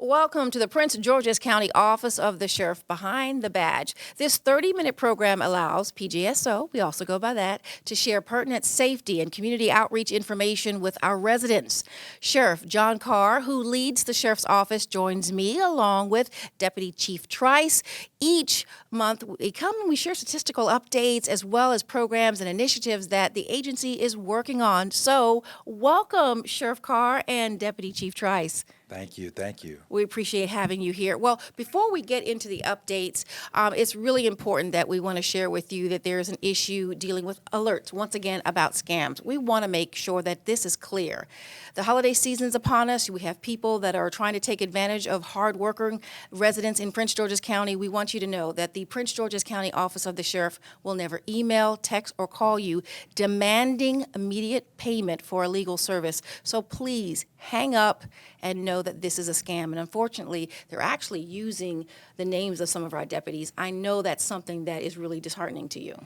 Welcome to the Prince George's County Office of the Sheriff Behind the Badge. This 30-minute program allows PGSO, we also go by that, to share pertinent safety and community outreach information with our residents. Sheriff John Carr, who leads the Sheriff's Office, joins me along with Deputy Chief Trice. Each month we come and we share statistical updates as well as programs and initiatives that the agency is working on. So welcome, Sheriff Carr and Deputy Chief Trice. Thank you. Thank you. We appreciate having you here. Well, before we get into the updates, it's really important that we want to share with you that there is an issue dealing with alerts, once again, about scams. We want to make sure that this is clear. The holiday season's upon us. We have people that are trying to take advantage of hard-working residents in Prince George's County. We want you to know that the Prince George's County Office of the Sheriff will never email, text, or call you demanding immediate payment for a legal service. So please hang up and know that this is a scam. And unfortunately, they're actually using the names of some of our deputies. I know that's something that is really disheartening to you.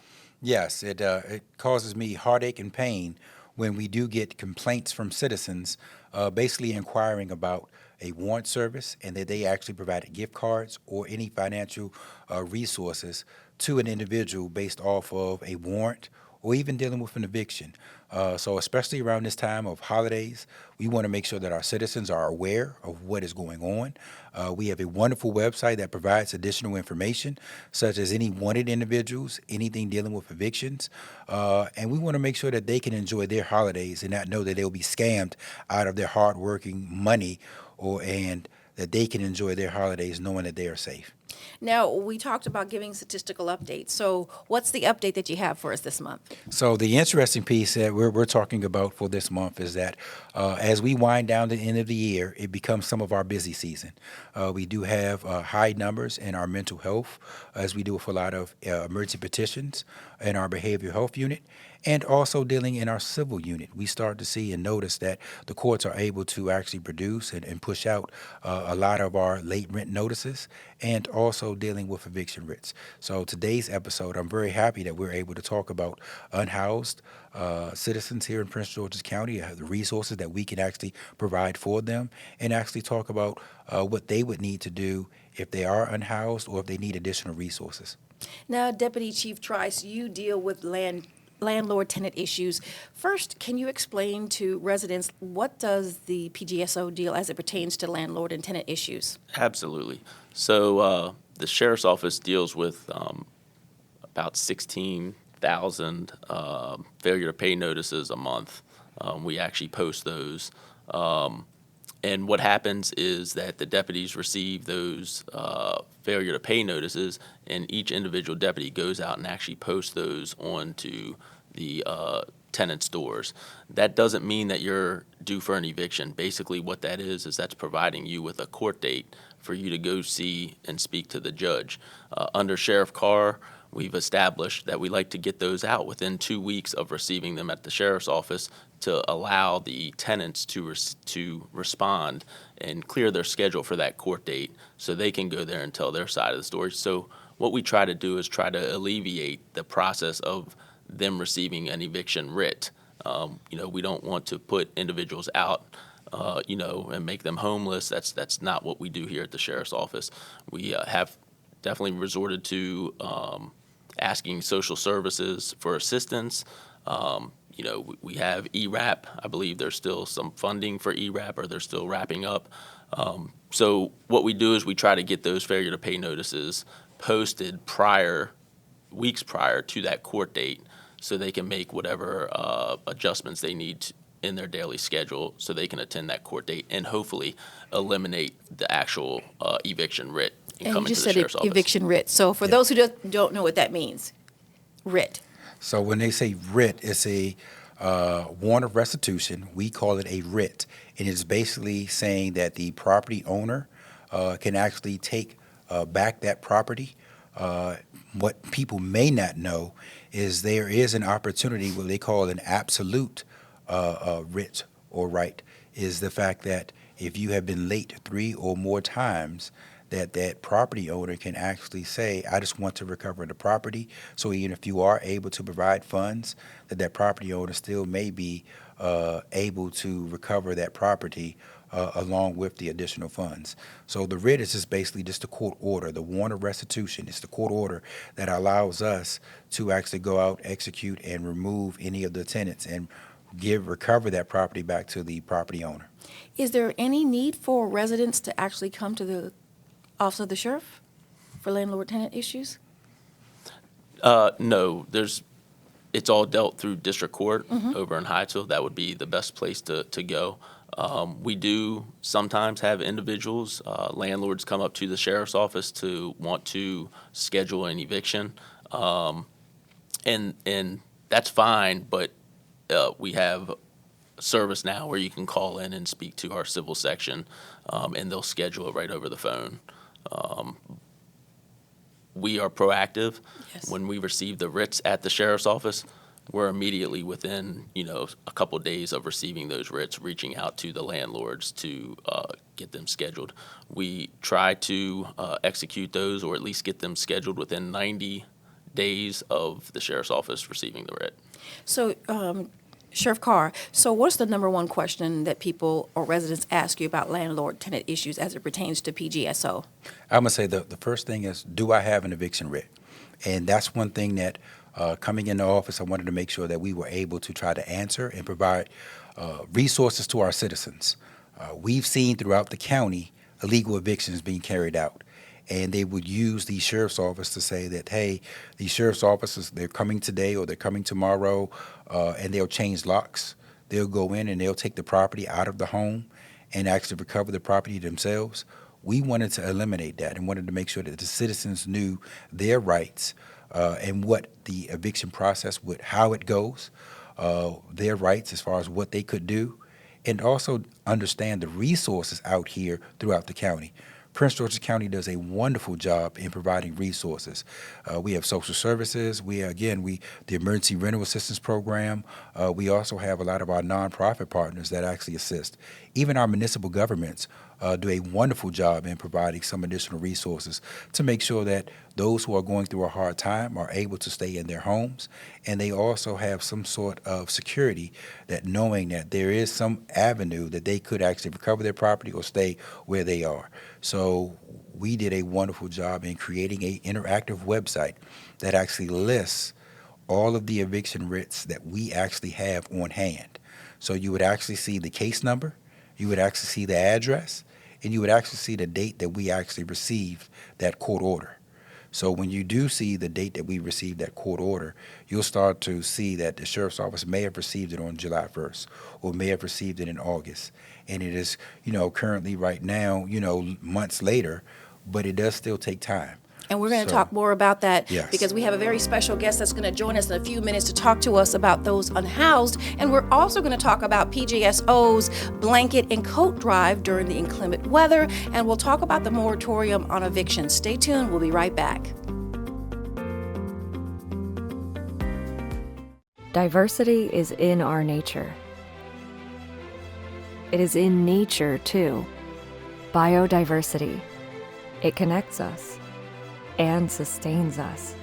Yes, it causes me heartache and pain when we do get complaints from citizens basically inquiring about a warrant service and that they actually provided gift cards or any financial resources to an individual based off of a warrant or even dealing with an eviction. So especially around this time of holidays, we want to make sure that our citizens are aware of what is going on. We have a wonderful website that provides additional information, such as any wanted individuals, anything dealing with evictions. And we want to make sure that they can enjoy their holidays and not know that they'll be scammed out of their hardworking money and that they can enjoy their holidays knowing that they are safe. Now, we talked about giving statistical updates. So what's the update that you have for us this month? So the interesting piece that we're talking about for this month is that as we wind down the end of the year, it becomes some of our busy season. We do have high numbers in our mental health, as we do with a lot of emergency petitions in our behavioral health unit, and also dealing in our civil unit. We start to see and notice that the courts are able to actually produce and push out a lot of our late rent notices and also dealing with eviction writs. So today's episode, I'm very happy that we're able to talk about unhoused citizens here in Prince George's County, the resources that we can actually provide for them, and actually talk about what they would need to do if they are unhoused or if they need additional resources. Now, Deputy Chief Trice, you deal with landlord-tenant issues. First, can you explain to residents what does the PGSO deal as it pertains to landlord and tenant issues? Absolutely. So the Sheriff's Office deals with about 16,000 failure to pay notices a month. We actually post those. And what happens is that the deputies receive those failure to pay notices, and each individual deputy goes out and actually posts those onto the tenant's doors. That doesn't mean that you're due for an eviction. Basically, what that is that's providing you with a court date for you to go see and speak to the judge. Under Sheriff Carr, we've established that we like to get those out within 2 weeks of receiving them at the Sheriff's Office to allow the tenants to respond and clear their schedule for that court date so they can go there and tell their side of the story. So what we try to do is try to alleviate the process of them receiving an eviction writ. We don't want to put individuals out and make them homeless. That's not what we do here at the Sheriff's Office. We have definitely resorted to asking social services for assistance. We have ERAP. I believe there's still some funding for ERAP, or they're still wrapping up. So what we do is we try to get those failure to pay notices posted weeks prior to that court date, so they can make whatever adjustments they need in their daily schedule so they can attend that court date and hopefully eliminate the actual eviction writ and come you just into the said Sheriff's Office. Eviction writ. So for those who don't know what that means, writ. So when they say writ, it's a warrant of restitution. We call it a writ. And it's basically saying that the property owner can actually take back that property. What people may not know is there is an opportunity, what they call an absolute writ or right, is the fact that if you have been late 3 or more times, that property owner can actually say, I just want to recover the property. So even if you are able to provide funds, that property owner still may be able to recover that property along with the additional funds. So the writ is just basically just a court order. The warrant of restitution is the court order that allows us to actually go out, execute, and remove any of the tenants and recover that property back to the property owner. Is there any need for residents to actually come to the Office of the Sheriff for landlord-tenant issues? No, it's all dealt through district court over in Hyattsville. That would be the best place to go. We do sometimes have individuals, landlords come up to the sheriff's office to want to schedule an eviction. And that's fine, but we have a service now where you can call in and speak to our civil section, and they'll schedule it right over the phone. We are proactive. Yes. When we receive the writs at the sheriff's office, we're immediately within, a couple of days of receiving those writs, reaching out to the landlords to get them scheduled. We try to execute those, or at least get them scheduled within 90 days of the sheriff's office receiving the writ. So, Sheriff Carr, so what's the number one question that people or residents ask you about landlord-tenant issues as it pertains to PGSO? I'm going to say the first thing is, do I have an eviction writ? And that's one thing that coming into office, I wanted to make sure that we were able to try to answer and provide resources to our citizens. We've seen throughout the county illegal evictions being carried out. And they would use the sheriff's office to say that, hey, the sheriff's offices, they're coming today or they're coming tomorrow, and they'll change locks. They'll go in and they'll take the property out of the home and actually recover the property themselves. We wanted to eliminate that and wanted to make sure that the citizens knew their rights and what the eviction process would, how it goes, their rights as far as what they could do, and also understand the resources out here throughout the county. Prince George's County does a wonderful job in providing resources. We have social services. The Emergency Rental Assistance Program. We also have a lot of our nonprofit partners that actually assist. Even our municipal governments do a wonderful job in providing some additional resources to make sure that those who are going through a hard time are able to stay in their homes, and they also have some sort of security that knowing that there is some avenue that they could actually recover their property or stay where they are. So we did a wonderful job in creating an interactive website that actually lists all of the eviction writs that we actually have on hand. So you would actually see the case number, you would actually see the address, and you would actually see the date that we actually received that court order. So when you do see the date that we received that court order, you'll start to see that the sheriff's office may have received it on July 1st or may have received it in August. And it is, currently right now, months later, but it does still take time. And we're going to talk more about that Yes. because we have a very special guest that's going to join us in a few minutes to talk to us about those unhoused. And we're also going to talk about PGSO's blanket and coat drive during the inclement weather. And we'll talk about the moratorium on evictions. Stay tuned. We'll be right back. Diversity is in our nature. It is in nature, too. Biodiversity. It connects us and sustains us.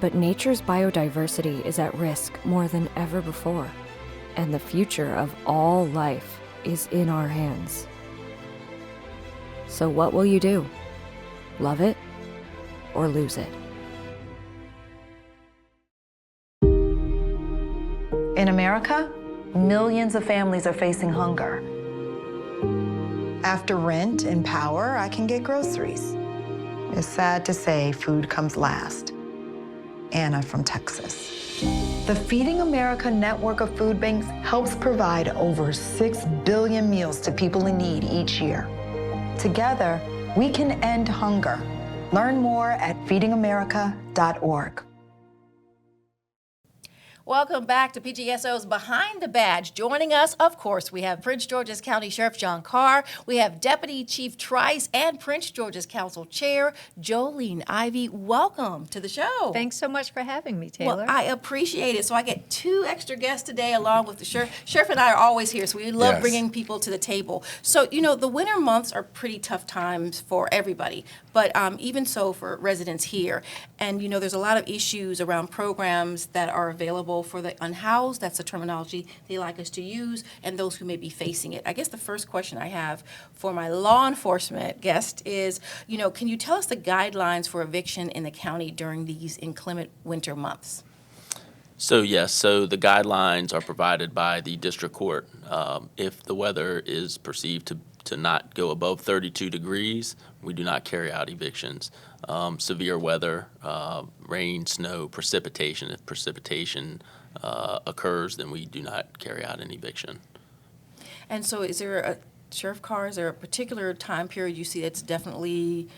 But nature's biodiversity is at risk more than ever before, and the future of all life is in our hands. So what will you do? Love it or lose it? In America, millions of families are facing hunger. After rent and power, I can get groceries. It's sad to say food comes last. Anna from Texas. The Feeding America network of food banks helps provide over 6 billion meals to people in need each year. Together, we can end hunger. Learn more at feedingamerica.org. Welcome back to PGSO's Behind the Badge. Joining us, of course, we have Prince George's County Sheriff John Carr. We have Deputy Chief Trice and Prince George's Council Chair Jolene Ivy. Welcome to the show. Thanks so much for having me, Taylor. Well, I appreciate it. So I get 2 extra guests today along with the sheriff. Sheriff and I are always here, so we love Yes. bringing people to the table. So, the winter months are pretty tough times for everybody, but even so for residents here. And, there's a lot of issues around programs that are available available for the unhoused, that's the terminology they like us to use, and those who may be facing it. I guess the first question I have for my law enforcement guest is, can you tell us the guidelines for eviction in the county during these inclement winter months? So yes, so the guidelines are provided by the district court. If the weather is perceived to not go above 32 degrees, we do not carry out evictions. Severe weather, rain, snow, precipitation, if precipitation occurs, then we do not carry out an eviction. And so Sheriff Carr, is there a particular time period you see that's definitely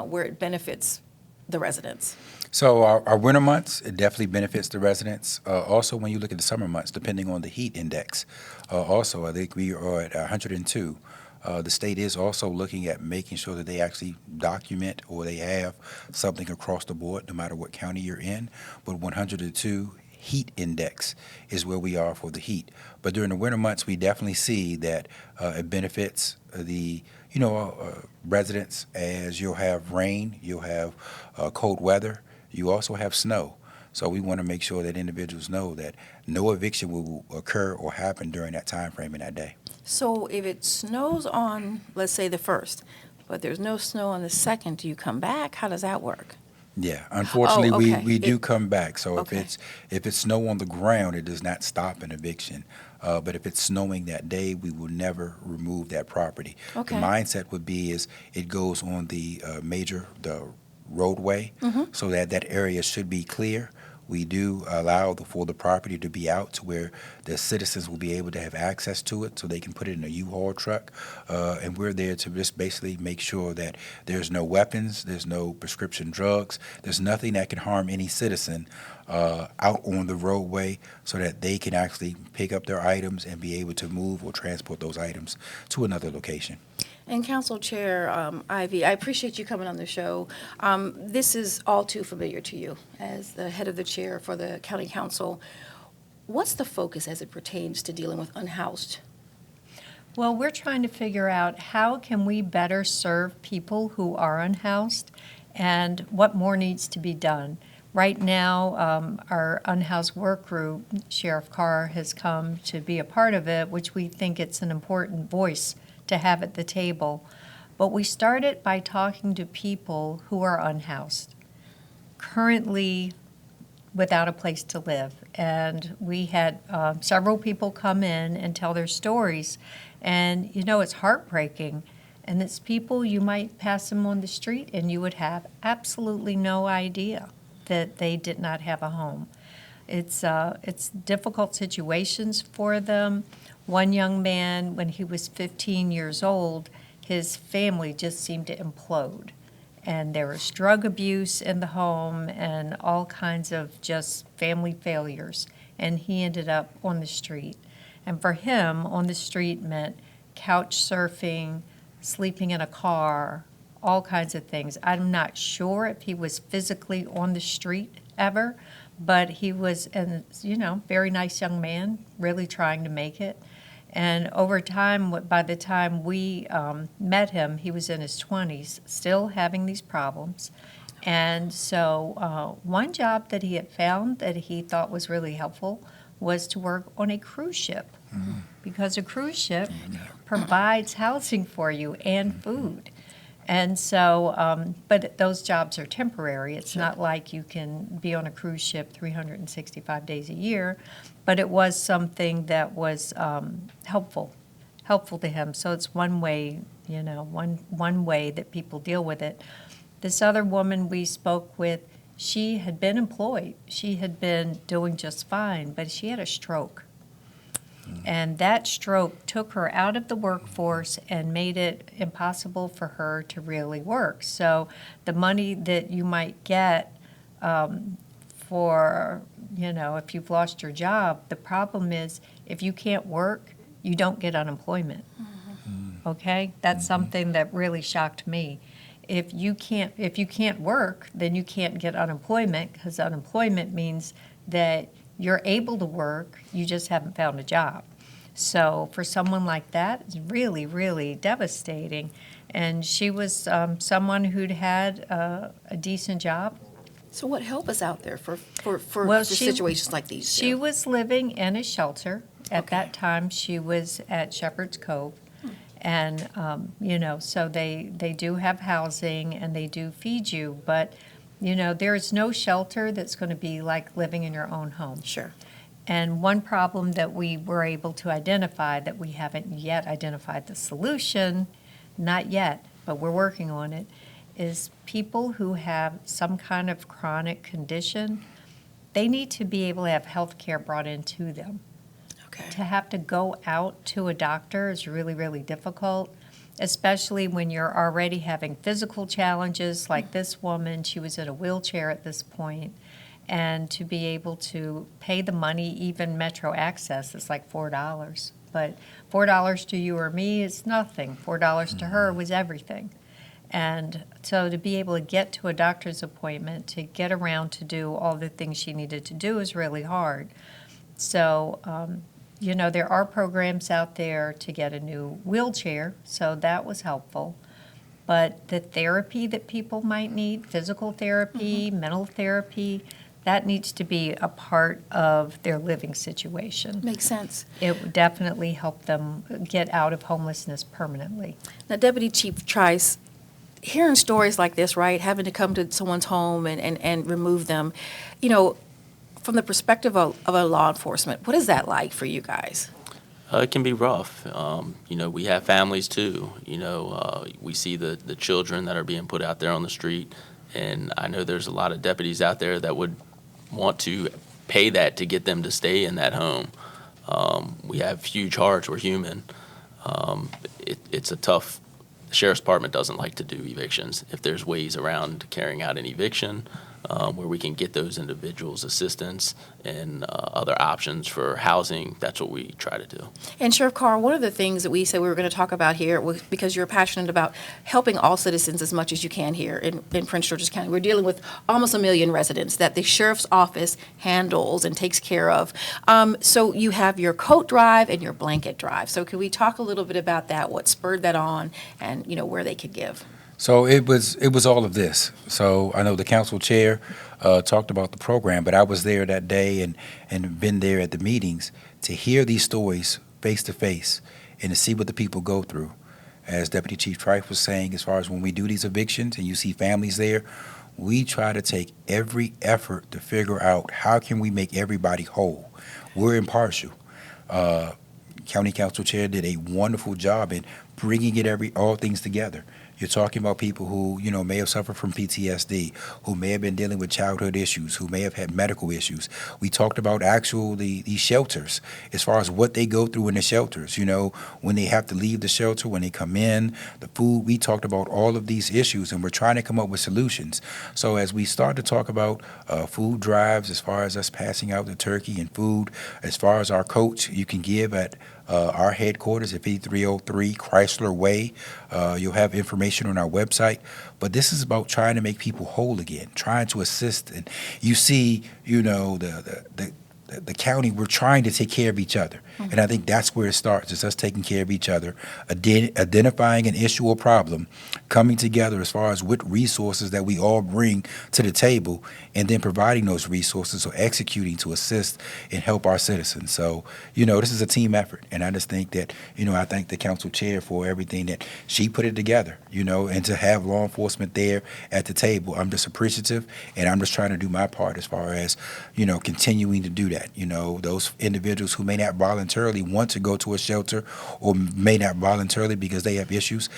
where it benefits the residents? So our winter months, it definitely benefits the residents. Also, when you look at the summer months, depending on the heat index, also, I think we are at 102. The state is also looking at making sure that they actually document or they have something across the board, no matter what county you're in. But 102 heat index is where we are for the heat. But during the winter months, we definitely see that it benefits the residents, as you'll have rain, you'll have cold weather, you also have snow. So we want to make sure that individuals know that no eviction will occur or happen during that time frame in that day. So if it snows on, let's say, the 1st, but there's no snow on the 2nd, do you come back? How does that work? Yeah, unfortunately, Oh, okay. we do come back. So Okay. if it's snow on the ground, it does not stop an eviction. But if it's snowing that day, we will never remove that property. Okay. The mindset would be is it goes on the the roadway, so that area should be clear. We do allow for the property to be out to where the citizens will be able to have access to it so they can put it in a U-Haul truck. And we're there to just basically make sure that there's no weapons, there's no prescription drugs, there's nothing that can harm any citizen out on the roadway so that they can actually pick up their items and be able to move or transport those items to another location. And Council Chair Ivy, I appreciate you coming on the show. This is all too familiar to you as the head of the chair for the County Council. What's the focus as it pertains to dealing with unhoused? Well, we're trying to figure out how can we better serve people who are unhoused and what more needs to be done. Right now, our unhoused work group, Sheriff Carr has come to be a part of it, which we think it's an important voice to have at the table. But we started by talking to people who are unhoused, currently without a place to live. And we had several people come in and tell their stories. And, it's heartbreaking. And it's people, you might pass them on the street and you would have absolutely no idea that they did not have a home. It's difficult situations for them. One young man, when he was 15 years old, his family just seemed to implode. And there was drug abuse in the home and all kinds of just family failures. And he ended up on the street. And for him, on the street meant couch surfing, sleeping in a car, all kinds of things. I'm not sure if he was physically on the street ever, but he was a very nice young man, really trying to make it. And over time, by the time we met him, he was in his 20s, still having these problems. And so one job that he had found that he thought was really helpful was to work on a cruise ship, because a cruise ship provides housing for you and food. And so, but those jobs are temporary. It's not like you can be on a cruise ship 365 days a year, but it was something that was helpful to him. So it's one way, one way that people deal with it. This other woman we spoke with, she had been employed. She had been doing just fine, but she had a stroke. And that stroke took her out of the workforce and made it impossible for her to really work. So the money that you might get for, if you've lost your job, the problem is if you can't work, you don't get unemployment. Okay? That's something that really shocked me. If you can't work, then you can't get unemployment, because unemployment means that you're able to work, you just haven't found a job. So for someone like that, it's really, really devastating. And she was someone who'd had a decent job, So what help is out there for Well, situations like these? She Jill? was living in a shelter. At Okay. that time, she was at Shepherd's Cove. And, so they do have housing and they do feed you, but, there is no shelter that's going to be like living in your own home. Sure. And one problem that we were able to identify, that we haven't yet identified the solution, not yet, but we're working on it, is people who have some kind of chronic condition, they need to be able to have health care brought into them. Okay. To have to go out to a doctor is really, really difficult, especially when you're already having physical challenges like this woman. She was in a wheelchair at this point, and to be able to pay the money, even Metro Access, is like $4. But $4 to you or me is nothing. $4 to her was everything. And so to be able to get to a doctor's appointment, to get around to do all the things she needed to do is really hard. So, there are programs out there to get a new wheelchair, so that was helpful. But the therapy that people might need, physical therapy, mental therapy, that needs to be a part of their living situation. Makes sense. It would definitely help them get out of homelessness permanently. Now, Deputy Chief Trice, hearing stories like this, right, having to come to someone's home and remove them, from the perspective of a law enforcement, what is that like for you guys? It can be rough. We have families too. We see the children that are being put out there on the street, and I know there's a lot of deputies out there that would want to pay that to get them to stay in that home. We have huge hearts. We're human. It's a tough. The Sheriff's Department doesn't like to do evictions. If there's ways around carrying out an eviction, where we can get those individuals assistance and other options for housing, that's what we try to do. And Sheriff Carr, one of the things that we said we were going to talk about here was because you're passionate about helping all citizens as much as you can here in Prince George's County. We're dealing with almost 1 million residents that the Sheriff's Office handles and takes care of. So you have your coat drive and your blanket drive. So can we talk a little bit about that, what spurred that on, and where they could give? So it was all of this. So I know the council chair talked about the program, but I was there that day and been there at the meetings to hear these stories face to face and to see what the people go through. As Deputy Chief Trife was saying, as far as when we do these evictions and you see families there, we try to take every effort to figure out how can we make everybody whole. We're impartial. County Council Chair did a wonderful job in bringing all things together. You're talking about people who, may have suffered from PTSD, who may have been dealing with childhood issues, who may have had medical issues. We talked about these shelters, as far as what they go through in the shelters, when they have to leave the shelter, when they come in, the food. We talked about all of these issues, and we're trying to come up with solutions. So as we start to talk about food drives, as far as us passing out the turkey and food, as far as our coach, you can give at our headquarters at 5303 Chrysler Way. You'll have information on our website. But this is about trying to make people whole again, trying to assist. And you see, the county, we're trying to take care of each other. Mm-hmm. And I think that's where it starts, is us taking care of each other, identifying an issue or problem, coming together as far as what resources that we all bring to the table, and then providing those resources or executing to assist and help our citizens. So, this is a team effort. And I just think that, I thank the council chair for everything that she put it together, and to have law enforcement there at the table. I'm just appreciative, and I'm just trying to do my part as far as, continuing to do that. Those individuals who may not voluntarily want to go to a shelter or may not voluntarily because they have issues,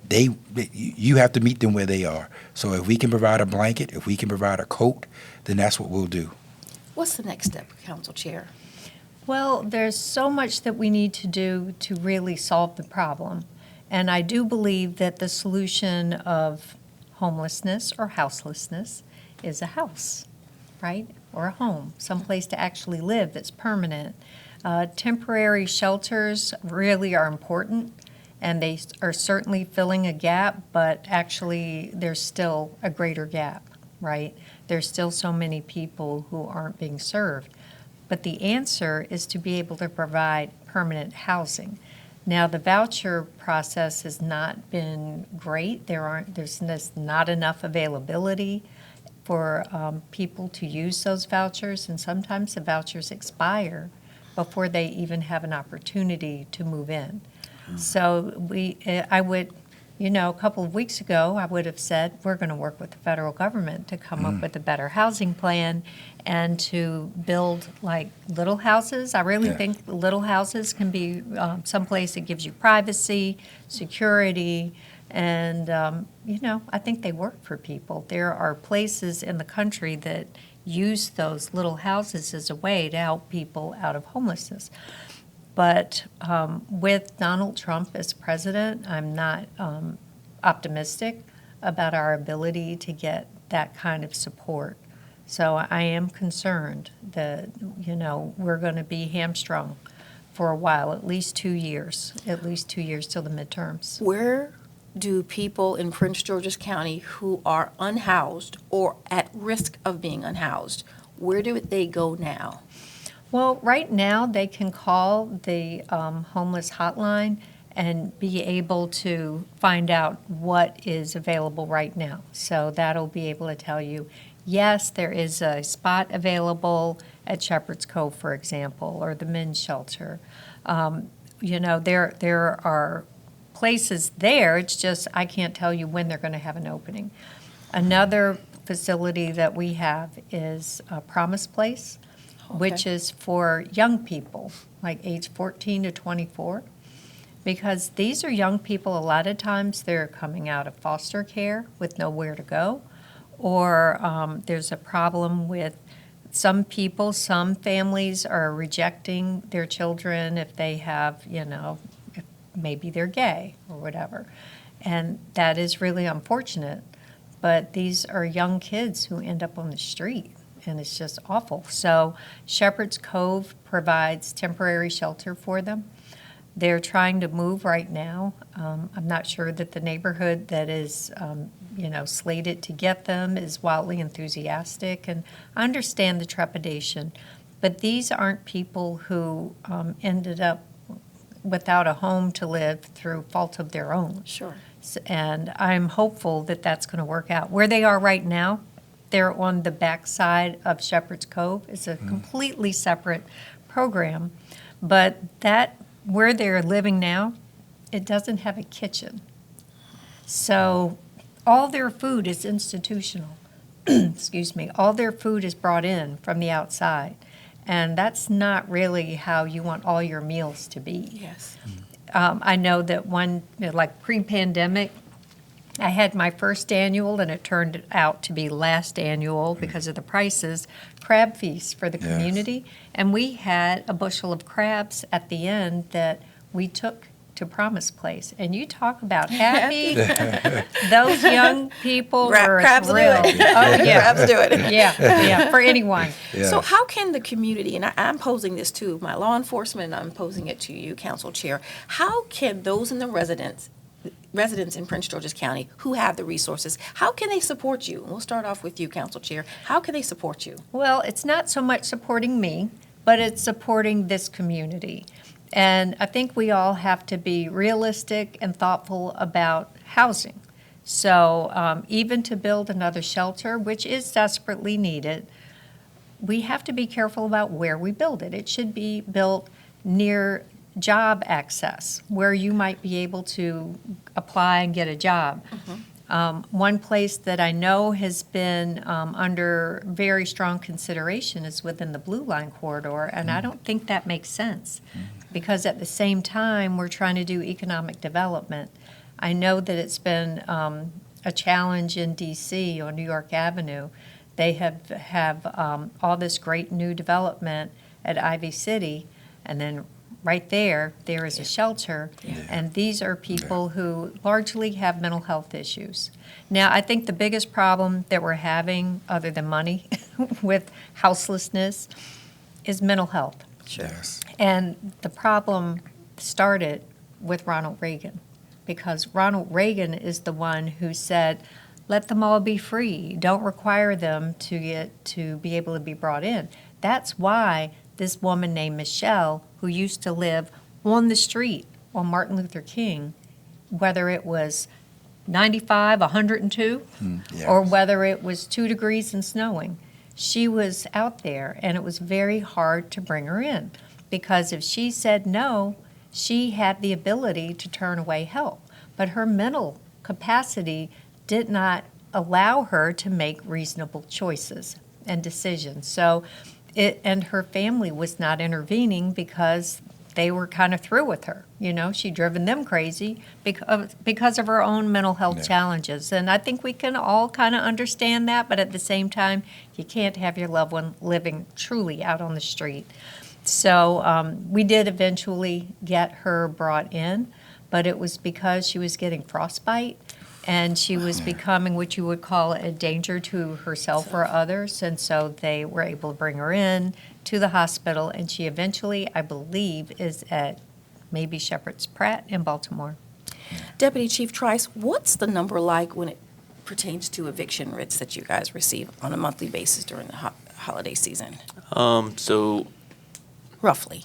you have to meet them where they are. So if we can provide a blanket, if we can provide a coat, then that's what we'll do. What's the next step, Council Chair? Well, there's so much that we need to do to really solve the problem. And I do believe that the solution of homelessness or houselessness is a house, right? Or a home, someplace to actually live that's permanent. Temporary shelters really are important, and they are certainly filling a gap, but actually there's still a greater gap, right? There's still so many people who aren't being served. But the answer is to be able to provide permanent housing. Now, the voucher process has not been great. There's not enough availability for people to use those vouchers, and sometimes the vouchers expire before they even have an opportunity to move in. So I would, a couple of weeks ago, I would have said, we're going to work with the federal government to come up with a better housing plan and to build like little houses. I really think little houses can be someplace that gives you privacy, security, and, I think they work for people. There are places in the country that use those little houses as a way to help people out of homelessness. But with Donald Trump as president, I'm not optimistic about our ability to get that kind of support. So I am concerned that, we're going to be hamstrung for a while, at least 2 years till the midterms. Where do people in Prince George's County who are unhoused or at risk of being unhoused, where do they go now? Well, right now, they can call the homeless hotline and be able to find out what is available right now. So that'll be able to tell you, yes, there is a spot available at Shepherd's Cove, for example, or the men's shelter. There are places there, it's just I can't tell you when they're going to have an opening. Another facility that we have is Promise Place, which is for young people, like age 14 to 24, because these are young people, a lot of times they're coming out of foster care with nowhere to go, or there's a problem with some people, some families are rejecting their children if they have, if maybe they're gay or whatever. And that is really unfortunate. But these are young kids who end up on the street, and it's just awful. So Shepherd's Cove provides temporary shelter for them. They're trying to move right now. I'm not sure that the neighborhood that is, slated to get them is wildly enthusiastic, and I understand the trepidation. But these aren't people who ended up without a home to live through fault of their own. Sure. And I'm hopeful that that's going to work out. Where they are right now, they're on the backside of Shepherd's Cove. It's a completely separate program, but where they're living now, it doesn't have a kitchen. So all their food is institutional. Excuse me. All their food is brought in from the outside. And that's not really how you want all your meals to be. Yes. I know that like pre-pandemic, I had my first annual, and it turned out to be last annual because of the prices, crab feast for the community. And we had a bushel of crabs at the end that we took to Promise Place. And you talk about happy. Those young people were Crabs thrilled. do it. Oh, yeah. Crabs do it. Yeah, for anyone. So how can the community, and I'm posing this to my law enforcement, and I'm posing it to you, Council Chair, how can those in the residents in Prince George's County who have the resources, how can they support you? We'll start off with you, Council Chair. How can they support you? Well, it's not so much supporting me, but it's supporting this community. And I think we all have to be realistic and thoughtful about housing. So even to build another shelter, which is desperately needed, we have to be careful about where we build it. It should be built near job access, where you might be able to apply and get a job. One place that I know has been under very strong consideration is within the Blue Line corridor, and I don't think that makes sense, because at the same time, we're trying to do economic development. I know that it's been a challenge in D.C. on New York Avenue. They have all this great new development at Ivy City, and then right there is a shelter, and these are people who largely have mental health issues. Now, I think the biggest problem that we're having, other than money, with houselessness, is mental health. Sure. Yes. And the problem started with Ronald Reagan, because Ronald Reagan is the one who said, let them all be free. Don't require them to be able to be brought in. That's why this woman named Michelle, who used to live on the street on Martin Luther King, whether it was 95, 102, yeah. or whether it was 2 degrees and snowing. She was out there, and it was very hard to bring her in because if she said no, she had the ability to turn away help. But her mental capacity did not allow her to make reasonable choices and decisions. So and her family was not intervening because they were kind of through with her. You know, she'd driven them crazy because of her own mental health challenges. And I think we can all kind of understand that, but at the same time, you can't have your loved one living truly out on the street. So we did eventually get her brought in, but it was because she was getting frostbite and she was becoming what you would call a danger to herself or others. And so they were able to bring her in to the hospital, and she eventually, I believe, is at maybe Shepherd's Pratt in Baltimore. Deputy Chief Trice, what's the number like when it pertains to eviction writs that you guys receive on a monthly basis during the holiday season? So Roughly.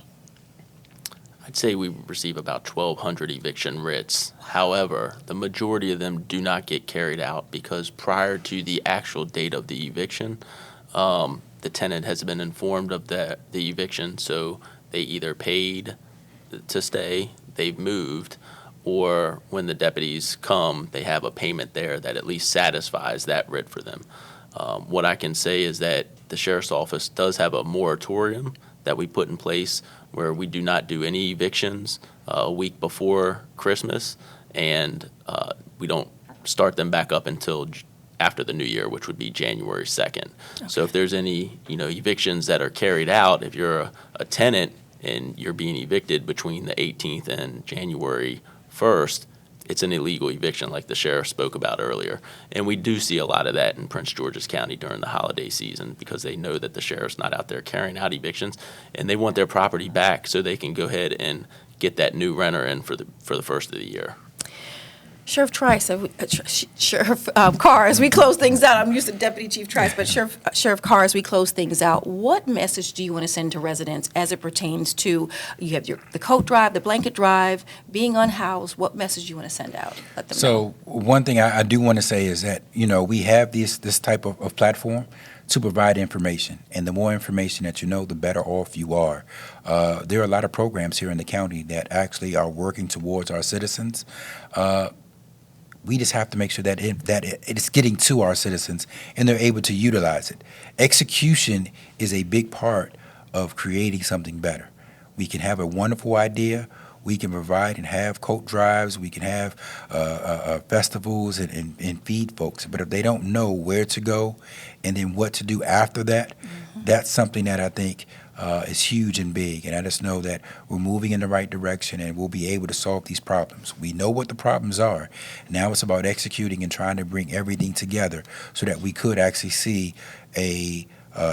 I'd say we receive about 1,200 eviction writs. However, the majority of them do not get carried out because prior to the actual date of the eviction, the tenant has been informed of the eviction, so they either paid to stay, they've moved, or when the deputies come, they have a payment there that at least satisfies that writ for them. What I can say is that the Sheriff's Office does have a moratorium that we put in place where we do not do any evictions a week before Christmas, and we don't start them back up until after the new year, which would be January 2nd. Okay. So if there's any, evictions that are carried out, if you're a tenant and you're being evicted between the 18th and January 1st, it's an illegal eviction like the sheriff spoke about earlier. And we do see a lot of that in Prince George's County during the holiday season because they know that the sheriff's not out there carrying out evictions and they want their property back so they can go ahead and get that new renter in for the first of the year. Sheriff Trice, Sheriff Carr, as we close things out, I'm used to Deputy Chief Trice, but Sheriff Carr, as we close things out, what message do you want to send to residents as it pertains to, you have the coat drive, the blanket drive, being unhoused, what message do you want to send out? Let them know. One thing I do want to say is that, we have this type of platform to provide information. And the more information that you know, the better off you are. There are a lot of programs here in the county that actually are working towards our citizens. We just have to make sure that it's getting to our citizens and they're able to utilize it. Execution is a big part of creating something better. We can have a wonderful idea. We can provide and have coat drives. We can have festivals and feed folks. But if they don't know where to go and then what to do after that, that's something that I think is huge and big. And I just know that we're moving in the right direction and we'll be able to solve these problems. We know what the problems are. Now it's about executing and trying to bring everything together so that we could actually see a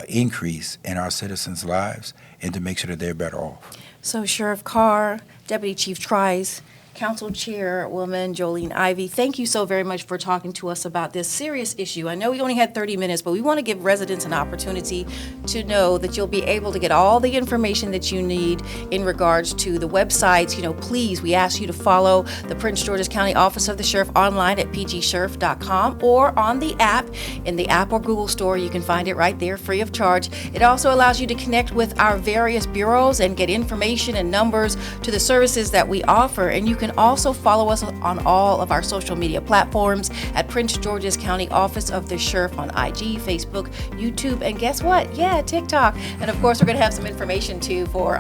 increase in our citizens' lives and to make sure that they're better off. So Sheriff Carr, Deputy Chief Trice, Council Chairwoman Jolene Ivey, thank you so very much for talking to us about this serious issue. I know we only had 30 minutes, but we want to give residents an opportunity to know that you'll be able to get all the information that you need in regards to the websites. Please, we ask you to follow the Prince George's County Office of the Sheriff online at pgsheriff.com or on the app. In the App or Google Store, you can find it right there free of charge. It also allows you to connect with our various bureaus and get information and numbers to the services that we offer. And you can also follow us on all of our social media platforms at Prince George's County Office of the Sheriff on IG, Facebook, YouTube, and guess what? Yeah, TikTok. And of course, we're going to have some information too for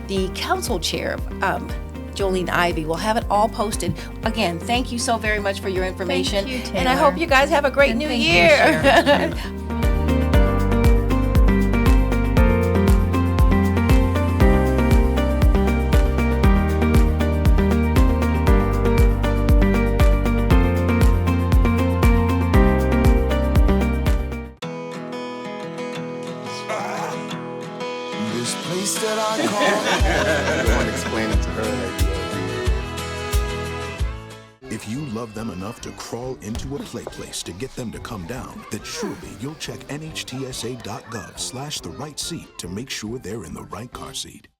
the Council Chair, Jolene Ivey. We'll have it all posted. Again, thank you so very much for your information. Thank you, Taylor. And I hope you guys have a great new year. This place that I call. Go and explain it to her like If you love them enough to crawl into a play place to get them to come down, then surely you'll check nhtsa.gov/the right seat to make sure they're in the right car seat.